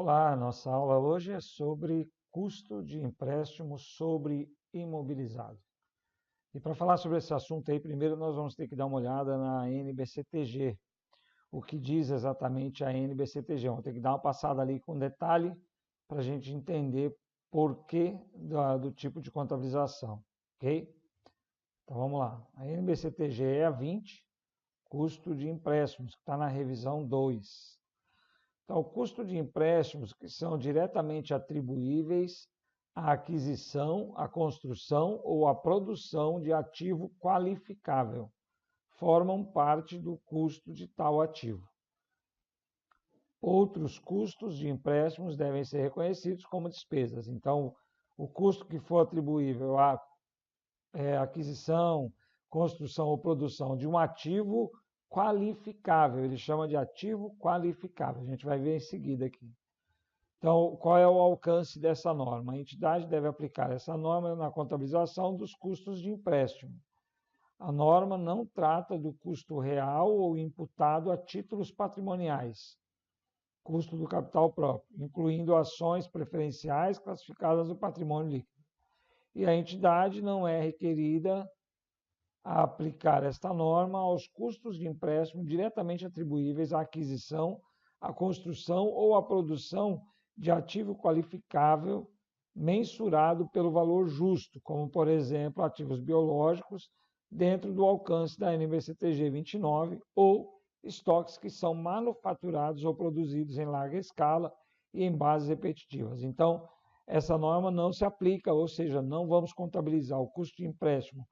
Olá, nossa aula hoje é sobre custo de empréstimo sobre imobilizado. E para falar sobre esse assunto aí, primeiro nós vamos ter que dar uma olhada na NBCTG. O que diz exatamente a NBCTG? Vamos ter que dar uma passada ali com detalhe para a gente entender porquê do tipo de contabilização, ok? Então vamos lá. A NBCTG é a 20, custo de empréstimos, que está na revisão 2. Então, o custo de empréstimos que são diretamente atribuíveis à aquisição, à construção ou à produção de ativo qualificável formam parte do custo de tal ativo. Outros custos de empréstimos devem ser reconhecidos como despesas. Então, o custo que for atribuível à aquisição, construção ou produção de um ativo qualificável, ele chama de ativo qualificável. A gente vai ver em seguida aqui. Então, qual é o alcance dessa norma? A entidade deve aplicar essa norma na contabilização dos custos de empréstimo. A norma não trata do custo real ou imputado a títulos patrimoniais, custo do capital próprio, incluindo ações preferenciais classificadas no patrimônio líquido. E a entidade não é requerida a aplicar esta norma aos custos de empréstimo diretamente atribuíveis à aquisição, à construção ou à produção de ativo qualificável mensurado pelo valor justo, como, por exemplo, ativos biológicos, dentro do alcance da NBCTG 29, ou estoques que são manufaturados ou produzidos em larga escala e em bases repetitivas. Então, essa norma não se aplica, ou seja, não vamos contabilizar o custo de empréstimo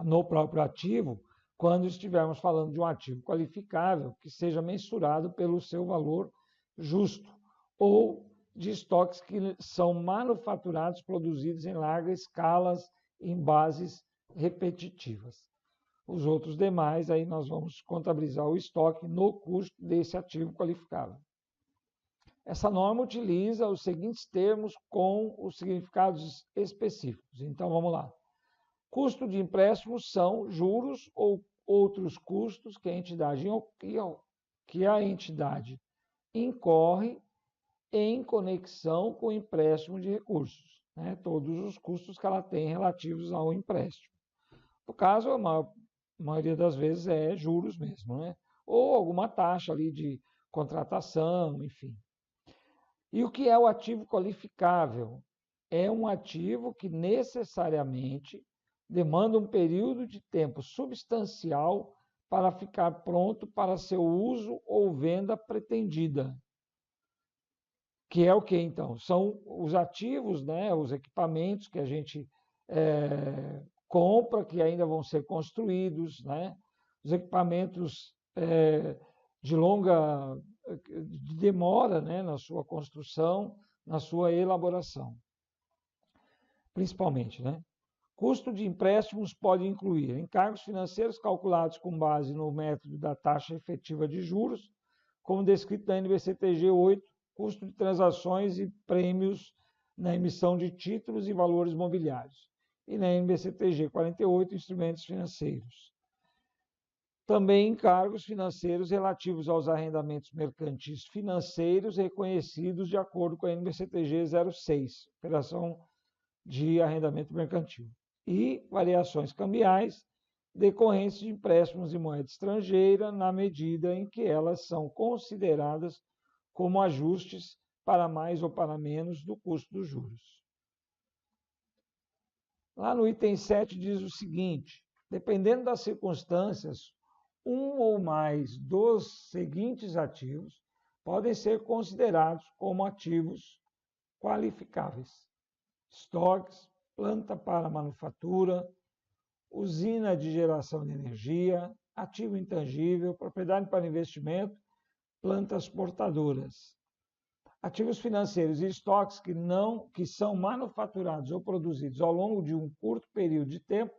no próprio ativo, quando estivermos falando de um ativo qualificável que seja mensurado pelo seu valor justo, ou de estoques que são manufaturados, produzidos em largas escalas, em bases repetitivas. Os outros demais, aí nós vamos contabilizar o estoque no custo desse ativo qualificável. Essa norma utiliza os seguintes termos com os significados específicos. Então, vamos lá. Custo de empréstimo são juros ou outros custos que a entidade incorre em conexão com o empréstimo de recursos, né? Todos os custos que ela tem relativos ao empréstimo. No caso, a maioria das vezes é juros mesmo, né? Ou alguma taxa ali de contratação, enfim. E o que é o ativo qualificável? É um ativo que necessariamente demanda um período de tempo substancial para ficar pronto para seu uso ou venda pretendida. Que é o que então? São os ativos, né, os equipamentos que a gente compra, que ainda vão ser construídos, né, os equipamentos de longa de demora, né, na sua construção, na sua elaboração, principalmente, né? Custo de empréstimos pode incluir encargos financeiros calculados com base no método da taxa efetiva de juros, como descrito na NBCTG 8, custo de transações e prêmios na emissão de títulos e valores mobiliários, e na NBCTG 48, instrumentos financeiros. Também encargos financeiros relativos aos arrendamentos mercantis financeiros reconhecidos de acordo com a NBCTG 06, operação de arrendamento mercantil, e variações cambiais decorrentes de empréstimos em moeda estrangeira, na medida em que elas são consideradas como ajustes para mais ou para menos do custo dos juros. Lá no item 7 diz o seguinte: dependendo das circunstâncias, um ou mais dos seguintes ativos podem ser considerados como ativos qualificáveis: estoques, planta para manufatura, usina de geração de energia, ativo intangível, propriedade para investimento, plantas portadoras. Ativos financeiros e estoques que são manufaturados ou produzidos ao longo de um curto período de tempo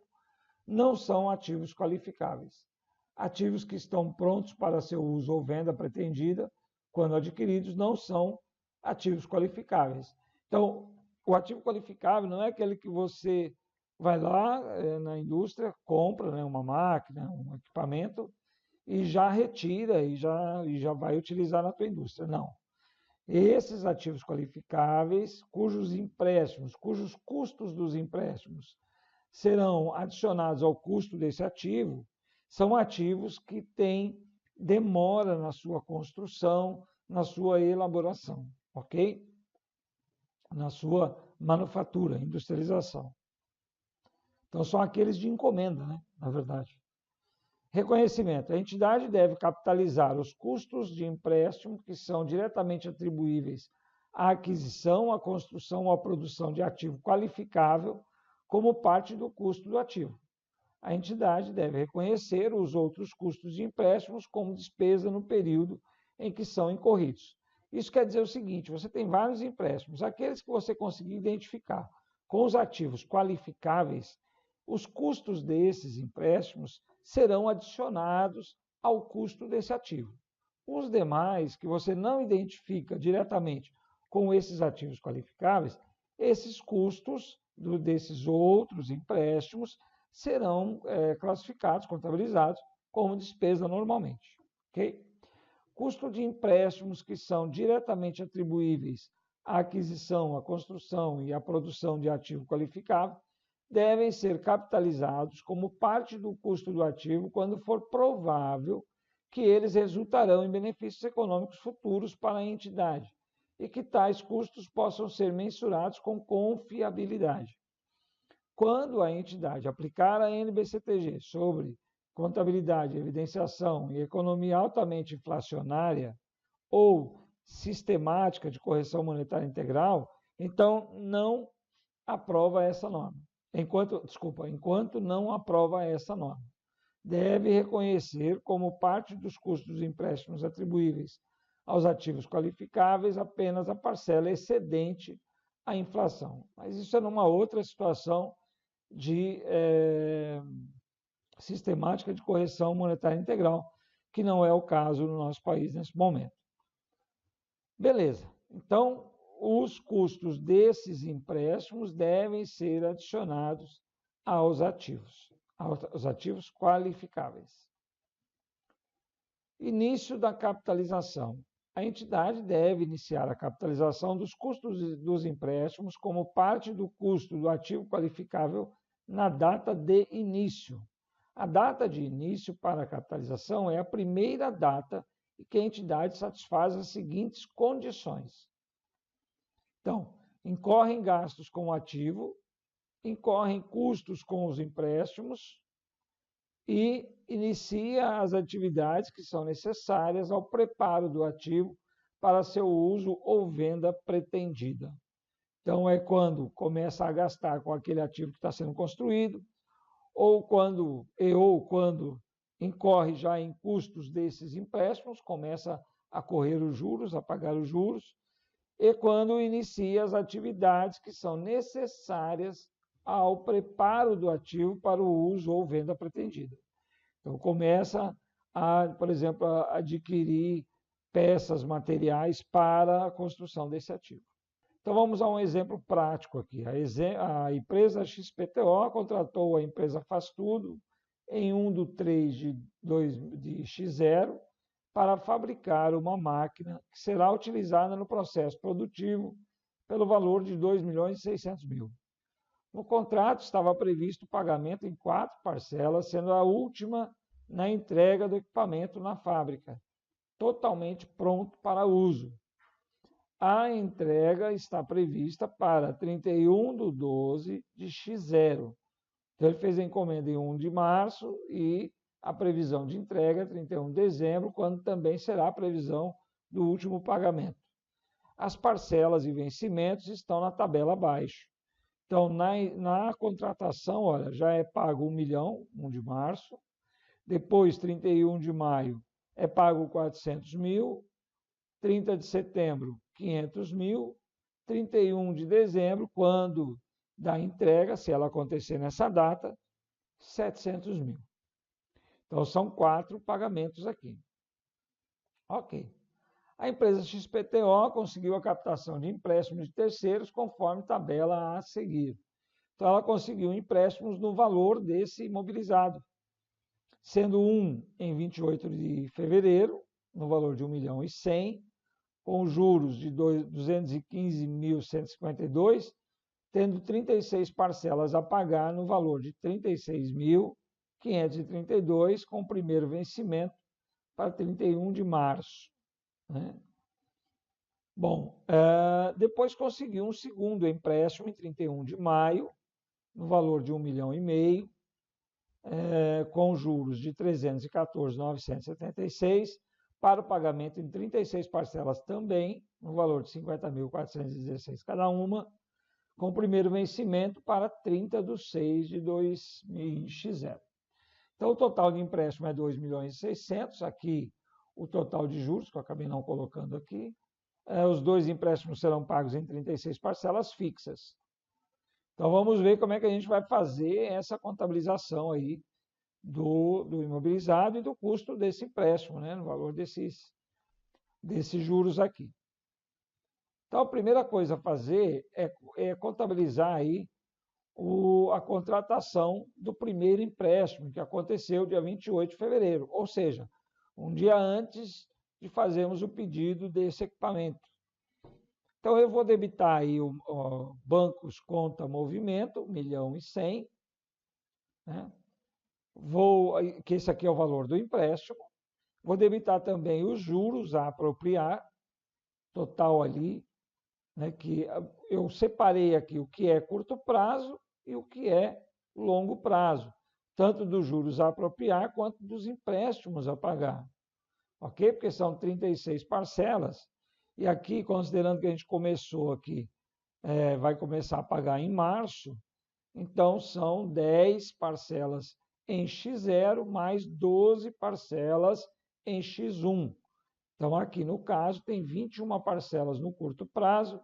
não são ativos qualificáveis. Ativos que estão prontos para seu uso ou venda pretendida, quando adquiridos, não são ativos qualificáveis. Então, o ativo qualificável não é aquele que você vai lá na indústria, compra, né, uma máquina, um equipamento, e já retira e já vai utilizar na tua indústria. Não. Esses ativos qualificáveis, cujos custos dos empréstimos serão adicionados ao custo desse ativo, são ativos que têm demora na sua construção, na sua elaboração, ok? Na sua manufatura, industrialização. Então, são aqueles de encomenda, né? Na verdade. Reconhecimento. A entidade deve capitalizar os custos de empréstimo que são diretamente atribuíveis à aquisição, à construção ou à produção de ativo qualificável como parte do custo do ativo. A entidade deve reconhecer os outros custos de empréstimos como despesa no período em que são incorridos. Isso quer dizer o seguinte, você tem vários empréstimos, aqueles que você conseguir identificar com os ativos qualificáveis, os custos desses empréstimos serão adicionados ao custo desse ativo. Os demais, que você não identifica diretamente com esses ativos qualificáveis, esses custos desses outros empréstimos serão classificados, contabilizados como despesa normalmente. Okay? Custo de empréstimos que são diretamente atribuíveis à aquisição, à construção e à produção de ativo qualificável devem ser capitalizados como parte do custo do ativo quando for provável que eles resultarão em benefícios econômicos futuros para a entidade e que tais custos possam ser mensurados com confiabilidade. Quando a entidade aplicar a NBCTG sobre contabilidade, evidenciação e economia altamente inflacionária ou sistemática de correção monetária integral, então não aprova essa norma. Enquanto não aprova essa norma. Deve reconhecer como parte dos custos dos empréstimos atribuíveis aos ativos qualificáveis apenas a parcela excedente à inflação. Mas isso é numa outra situação de sistemática de correção monetária integral, que não é o caso no nosso país nesse momento. Beleza. Então, os custos desses empréstimos devem ser adicionados aos ativos qualificáveis. Início da capitalização. A entidade deve iniciar a capitalização dos custos dos empréstimos como parte do custo do ativo qualificável na data de início. A data de início para a capitalização é a primeira data em que a entidade satisfaz as seguintes condições. Então, incorrem gastos com o ativo, incorrem custos com os empréstimos e inicia as atividades que são necessárias ao preparo do ativo para seu uso ou venda pretendida. Então, é quando começa a gastar com aquele ativo que está sendo construído, ou quando incorre já em custos desses empréstimos, começa a correr os juros, a pagar os juros, e quando inicia as atividades que são necessárias ao preparo do ativo para o uso ou venda pretendida. Então, começa por exemplo, a adquirir peças, materiais para a construção desse ativo. Então, vamos a um exemplo prático aqui. A empresa XPTO contratou a empresa Faz Tudo em 1/3/X0 para fabricar uma máquina que será utilizada no processo produtivo pelo valor de R$ 2.600.000. No contrato estava previsto o pagamento em 4 parcelas, sendo a última na entrega do equipamento na fábrica, totalmente pronto para uso. A entrega está prevista para 31/12/X0. Então, ele fez a encomenda em 1 de março e a previsão de entrega é 31 de dezembro, quando também será a previsão do último pagamento. As parcelas e vencimentos estão na tabela abaixo. Então, na contratação, olha, já é pago 1 milhão, 1 de março, depois, 31 de maio, é pago 400.000, 30 de setembro, 500.000, 31 de dezembro, quando da entrega, se ela acontecer nessa data, 700.000. Então, são 4 pagamentos aqui. Ok. A empresa XPTO conseguiu a captação de empréstimos de terceiros conforme tabela a seguir. Então, ela conseguiu empréstimos no valor desse imobilizado. sendo um em 28 de fevereiro, no valor de 1.100.000, com juros de 215.152, tendo 36 parcelas a pagar no valor de 36.532, com o primeiro vencimento para 31 de março. Né? Bom, depois conseguiu um segundo empréstimo em 31 de maio, no valor de 1.500.000, com juros de 314.976, para o pagamento em 36 parcelas também, no valor de 50.416 cada uma, com o primeiro vencimento para 30/6/2000. Então, o total de empréstimo é 2.600.000, aqui o total de juros, que eu acabei não colocando aqui. Os dois empréstimos serão pagos em 36 parcelas fixas. Então, vamos ver como é que a gente vai fazer essa contabilização aí do imobilizado e do custo desse empréstimo, né, no valor desses juros aqui. Então, a primeira coisa a fazer é contabilizar aí a contratação do primeiro empréstimo, que aconteceu dia 28 de fevereiro, ou seja, um dia antes de fazermos o pedido desse equipamento. Então, eu vou debitar aí o bancos conta movimento, 1.100.000, né? Que esse aqui é o valor do empréstimo. Vou debitar também os juros a apropriar, total ali, né, que eu separei aqui o que é curto prazo e o que é longo prazo, tanto dos juros a apropriar quanto dos empréstimos a pagar. Ok? Porque são 36 parcelas. E aqui, considerando que a gente começou aqui, vai começar a pagar em março, então são 10 parcelas em X0 mais 12 parcelas em X1. Então, aqui no caso, tem 21 parcelas no curto prazo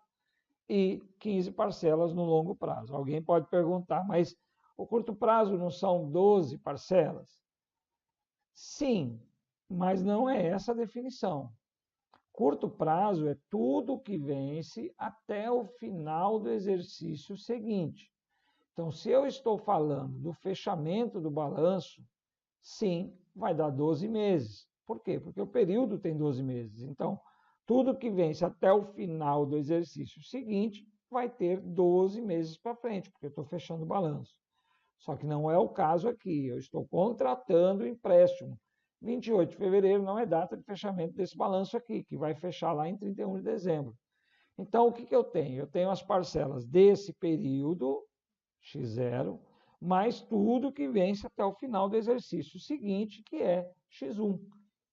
e 15 parcelas no longo prazo. Alguém pode perguntar, mas o curto prazo não são 12 parcelas? Sim, mas não é essa a definição. Curto prazo é tudo que vence até o final do exercício seguinte. Então, se eu estou falando do fechamento do balanço, sim, vai dar 12 meses. Por quê? Porque o período tem 12 meses. Então, tudo que vence até o final do exercício seguinte vai ter 12 meses para frente, porque eu estou fechando o balanço. Só que não é o caso aqui. Eu estou contratando o empréstimo. 28 de fevereiro não é data de fechamento desse balanço aqui, que vai fechar lá em 31 de dezembro. Então, o que eu tenho? Eu tenho as parcelas desse período, X0, mais tudo que vence até o final do exercício seguinte, que é X1.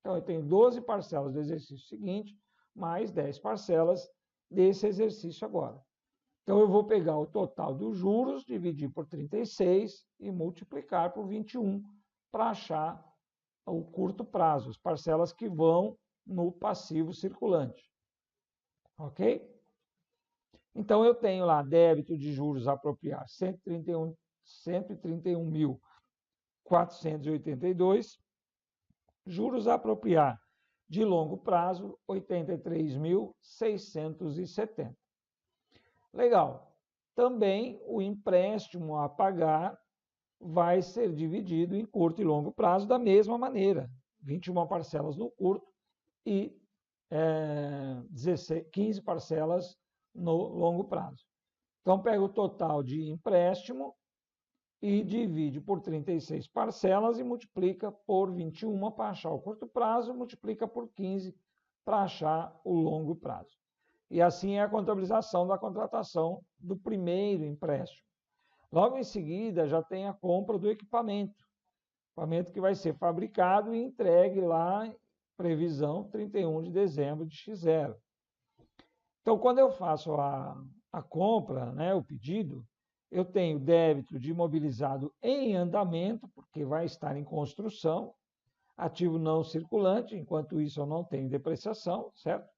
Então, eu tenho 12 parcelas do exercício seguinte, mais 10 parcelas desse exercício agora. Então, eu vou pegar o total dos juros, dividir por 36 e multiplicar por 21 para achar o curto prazo, as parcelas que vão no passivo circulante. Ok? Então, eu tenho lá débito de juros a apropriar 131.482, juros a apropriar de longo prazo 83.670. Legal. Também o empréstimo a pagar vai ser dividido em curto e longo prazo da mesma maneira. 21 parcelas no curto e 15 parcelas no longo prazo. Então, pega o total de empréstimo e divide por 36 parcelas e multiplica por 21 para achar o curto prazo, multiplica por 15 para achar o longo prazo. E assim é a contabilização da contratação do primeiro empréstimo. Logo em seguida, já tem a compra do equipamento que vai ser fabricado e entregue lá, previsão 31 de dezembro de X0. Então, quando eu faço a compra, né, o pedido, eu tenho débito de imobilizado em andamento, porque vai estar em construção, ativo não circulante, enquanto isso eu não tenho depreciação, certo?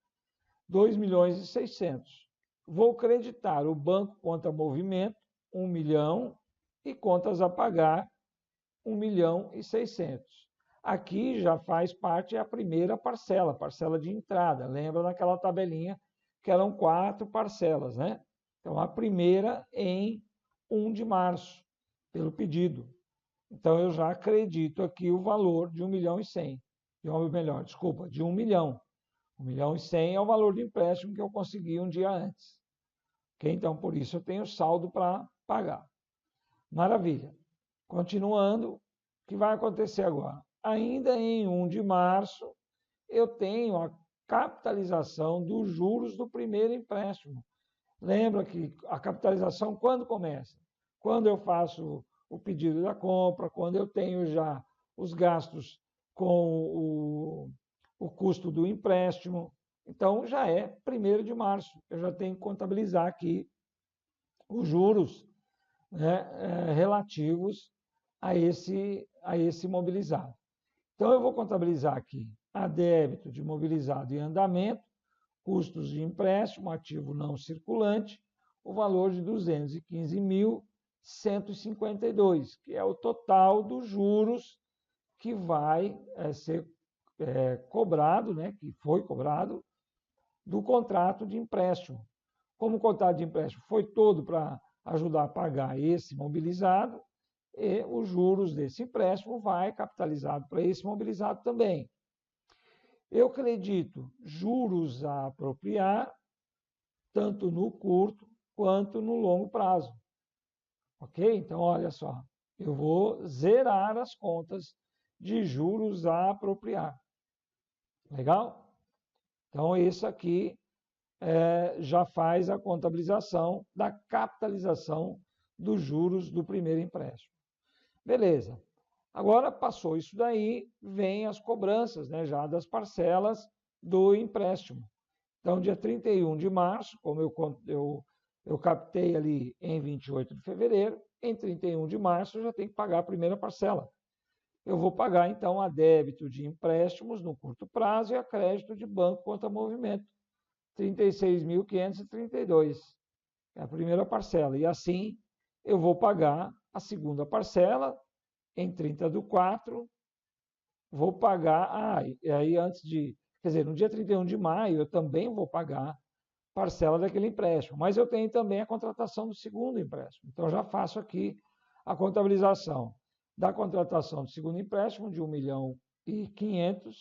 2.600.000. Vou creditar o banco conta movimento, 1 milhão, e contas a pagar, 1.600.000. Aqui já faz parte a primeira parcela de entrada. Lembra daquela tabelinha que eram 4 parcelas, né? Então, a primeira em 1 de março, pelo pedido. Então, eu já acredito aqui o valor de 1.100.000. De 1 milhão. 1.100.000 é o valor do empréstimo que eu consegui um dia antes. Okay? Então, por isso, eu tenho saldo para pagar. Maravilha. Continuando, o que vai acontecer agora? Ainda em 1 de março, eu tenho a capitalização dos juros do primeiro empréstimo. Lembra que a capitalização quando começa? Quando eu faço o pedido da compra, quando eu tenho já os gastos com o custo do empréstimo. Então, já é 1º de março. Eu já tenho que contabilizar aqui os juros, né, relativos a esse imobilizado. Então, eu vou contabilizar aqui a débito de imobilizado em andamento, custos de empréstimo, ativo não circulante, o valor de 215.152, que é o total dos juros que vai ser cobrado, né, que foi cobrado, do contrato de empréstimo. Como o contrato de empréstimo foi todo para ajudar a pagar esse imobilizado, e os juros desse empréstimo vai capitalizado para esse imobilizado também. Eu acredito juros a apropriar, tanto no curto quanto no longo prazo. Ok? Então, olha só, eu vou zerar as contas de juros a apropriar. Legal? Então, isso aqui já faz a contabilização da capitalização dos juros do primeiro empréstimo. Beleza. Agora, passou isso daí, vem as cobranças, né, já das parcelas do empréstimo. Então, dia 31 de março, como eu captei ali em 28 de fevereiro, em 31 de março eu já tenho que pagar a primeira parcela. Eu vou pagar, então, a débito de empréstimos no curto prazo e a crédito de banco contra movimento. 36.532. É a primeira parcela. E assim, eu vou pagar a segunda parcela em 30/4. Vou pagar... e aí antes de... Quer dizer, no dia 31 de maio, eu também vou pagar parcela daquele empréstimo. Mas eu tenho também a contratação do segundo empréstimo. Então, já faço aqui a contabilização da contratação do segundo empréstimo de 1.500.000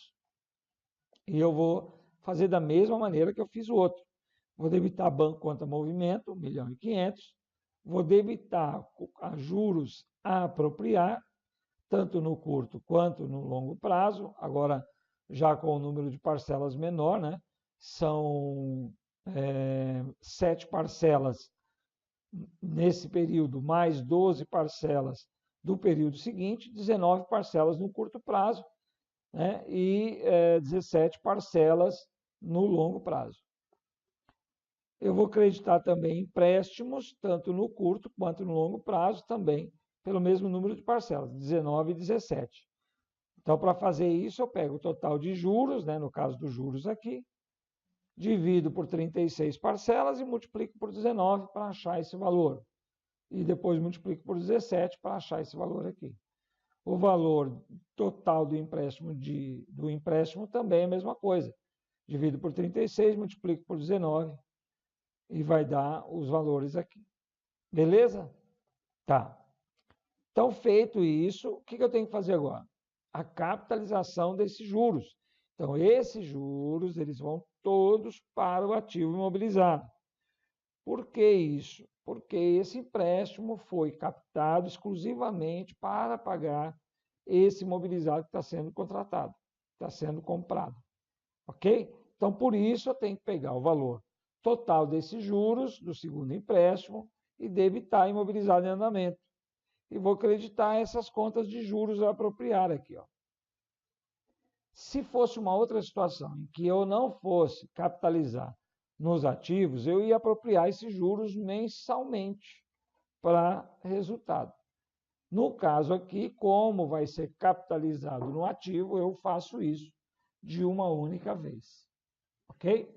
e eu vou fazer da mesma maneira que eu fiz o outro. Vou debitar banco contra movimento, 1.500.000. Vou debitar a juros a apropriar, tanto no curto quanto no longo prazo. Agora, já com o número de parcelas menor, né? São 7 parcelas nesse período, mais 12 parcelas do período seguinte, 19 parcelas no curto prazo, né? E 17 parcelas no longo prazo. Eu vou creditar também empréstimos, tanto no curto quanto no longo prazo, também pelo mesmo número de parcelas, 19 e 17. Então, para fazer isso, eu pego o total de juros, né, no caso dos juros aqui, divido por 36 parcelas e multiplico por 19 para achar esse valor. E depois multiplico por 17 para achar esse valor aqui. O valor total do empréstimo também é a mesma coisa. Divido por 36, multiplico por 19 e vai dar os valores aqui. Beleza? Tá. Então, feito isso, o que eu tenho que fazer agora? A capitalização desses juros. Então, esses juros, eles vão todos para o ativo imobilizado. Por que isso? Porque esse empréstimo foi captado exclusivamente para pagar esse imobilizado que está sendo contratado, está sendo comprado. Ok? Então, por isso, eu tenho que pegar o valor total desses juros do segundo empréstimo e debitar imobilizado em andamento. E vou creditar essas contas de juros a apropriar aqui. Ó. Se fosse uma outra situação em que eu não fosse capitalizar nos ativos, eu ia apropriar esses juros mensalmente para resultado. No caso aqui, como vai ser capitalizado no ativo, eu faço isso de uma única vez. Ok?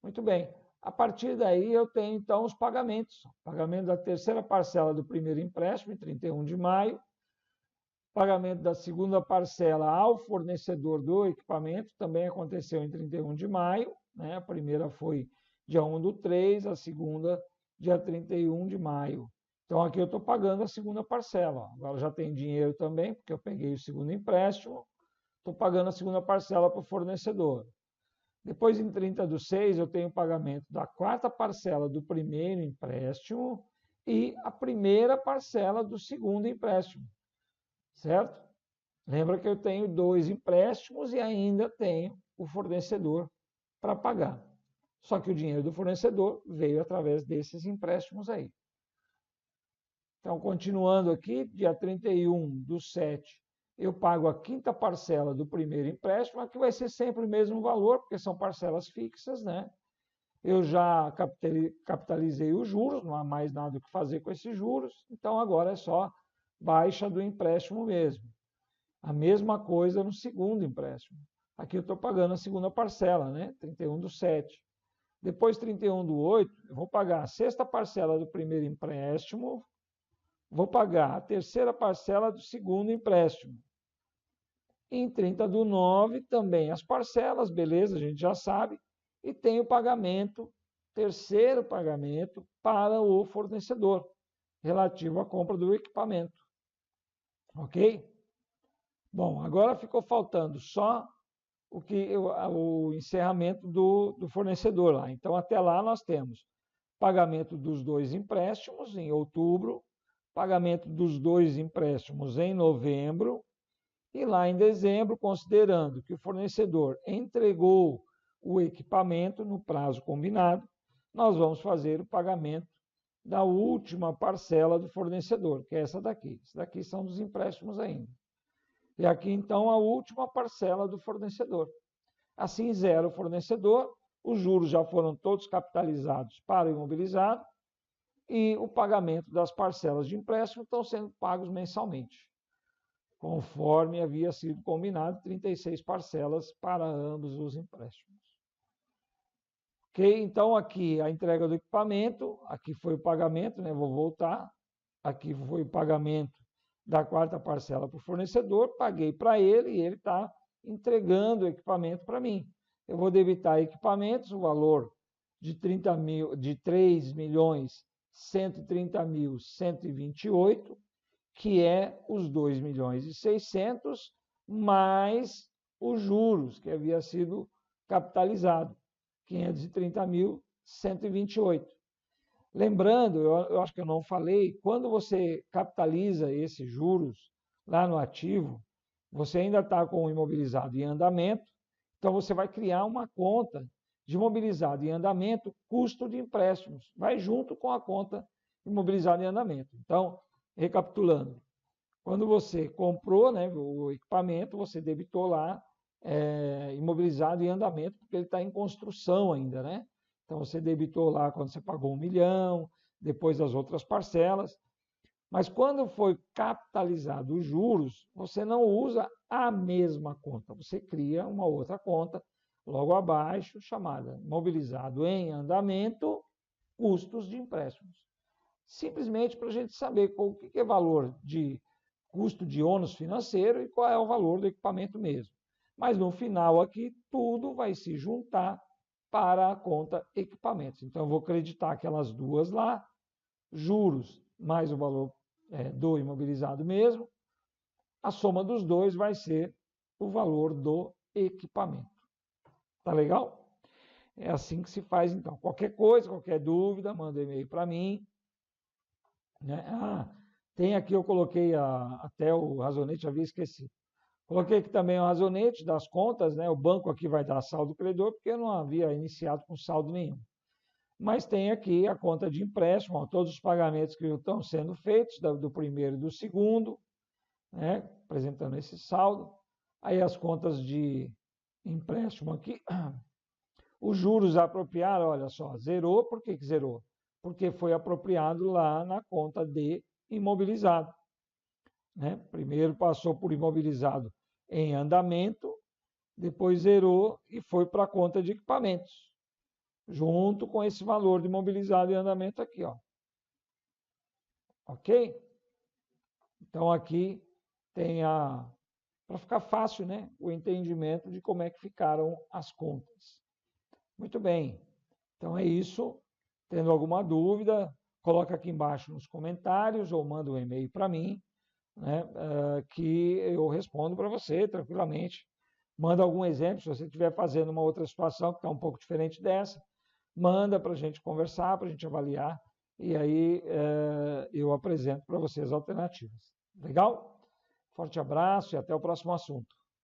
Muito bem. A partir daí, eu tenho, então, os pagamentos. Pagamento da terceira parcela do primeiro empréstimo, em 31 de maio. Pagamento da segunda parcela ao fornecedor do equipamento, também aconteceu em 31 de maio. Né? A primeira foi dia 1/3, a segunda, dia 31 de maio. Então, aqui eu estou pagando a segunda parcela. Ó. Agora já tem dinheiro também, porque eu peguei o segundo empréstimo. Estou pagando a segunda parcela para o fornecedor. Depois, em 30/6, eu tenho o pagamento da quarta parcela do primeiro empréstimo e a primeira parcela do segundo empréstimo, certo? Lembra que eu tenho 2 empréstimos e ainda tenho o fornecedor para pagar. Só que o dinheiro do fornecedor veio através desses empréstimos aí. Então, continuando aqui, dia 31/7, eu pago a quinta parcela do primeiro empréstimo, aqui vai ser sempre o mesmo valor, porque são parcelas fixas, né? Eu já capitalizei os juros, não há mais nada o que fazer com esses juros, então agora é só baixa do empréstimo mesmo. A mesma coisa no segundo empréstimo. Aqui eu estou pagando a segunda parcela, né? 31/7. Depois, 31/8, eu vou pagar a sexta parcela do primeiro empréstimo, vou pagar a terceira parcela do segundo empréstimo. Em 30/9, também as parcelas, beleza, a gente já sabe. E tem o pagamento, terceiro pagamento para o fornecedor, relativo à compra do equipamento. Ok? Bom, agora ficou faltando só o encerramento do fornecedor lá. Então, até lá nós temos pagamento dos 2 empréstimos em outubro, pagamento dos 2 empréstimos em novembro, e lá em dezembro, considerando que o fornecedor entregou o equipamento no prazo combinado, nós vamos fazer o pagamento da última parcela do fornecedor, que é essa daqui. Essa daqui são dos empréstimos ainda. E aqui, então, a última parcela do fornecedor. Assim, zero o fornecedor, os juros já foram todos capitalizados para o imobilizado e o pagamento das parcelas de empréstimo estão sendo pagos mensalmente, conforme havia sido combinado, 36 parcelas para ambos os empréstimos. Ok? Então, aqui a entrega do equipamento, aqui foi o pagamento, né? Vou voltar. Aqui foi o pagamento da quarta parcela para o fornecedor, paguei para ele e ele está entregando o equipamento para mim. Eu vou debitar equipamentos, o valor de 3.130.128, que é os 2.600.000 mais os juros que havia sido capitalizado, 530.128. Lembrando, eu acho que eu não falei, quando você capitaliza esses juros lá no ativo, você ainda está com o imobilizado em andamento, então você vai criar uma conta de imobilizado em andamento, custo de empréstimos, vai junto com a conta imobilizado em andamento. Então, recapitulando, quando você comprou, né, o equipamento, você debitou lá imobilizado em andamento, porque ele está em construção ainda, né? Então, você debitou lá quando você pagou 1 milhão, depois as outras parcelas. Mas quando foi capitalizado os juros, você não usa a mesma conta. Você cria uma outra conta logo abaixo, chamada imobilizado em andamento, custos de empréstimos. Simplesmente para a gente saber o que é valor de custo de ônus financeiro e qual é o valor do equipamento mesmo. Mas no final aqui, tudo vai se juntar para a conta equipamentos. Então, eu vou acreditar aquelas duas lá, juros mais o valor do imobilizado mesmo, a soma dos dois vai ser o valor do equipamento. Tá legal? É assim que se faz, então. Qualquer coisa, qualquer dúvida, manda e-mail para mim. Né? Tem aqui, eu coloquei até o razonete, havia esquecido. Coloquei aqui também o razonete das contas, né? O banco aqui vai dar saldo credor, porque eu não havia iniciado com saldo nenhum. Mas tem aqui a conta de empréstimo, ó, todos os pagamentos que estão sendo feitos, do primeiro e do segundo, né? Apresentando esse saldo. Aí as contas de empréstimo aqui. Os juros apropriados, olha só, zerou. Por que zerou? Porque foi apropriado lá na conta de imobilizado. Né? Primeiro passou por imobilizado em andamento, depois zerou e foi para a conta de equipamentos, junto com esse valor de imobilizado em andamento aqui. Ó. Ok? Então aqui tem para ficar fácil, né, o entendimento de como é que ficaram as contas. Muito bem. Então é isso. Tendo alguma dúvida, coloca aqui embaixo nos comentários ou manda um e-mail para mim, né, que eu respondo para você tranquilamente. Manda algum exemplo, se você estiver fazendo uma outra situação que está um pouco diferente dessa, manda para a gente conversar, para a gente avaliar, e aí eu apresento para vocês alternativas. Legal? Forte abraço e até o próximo assunto.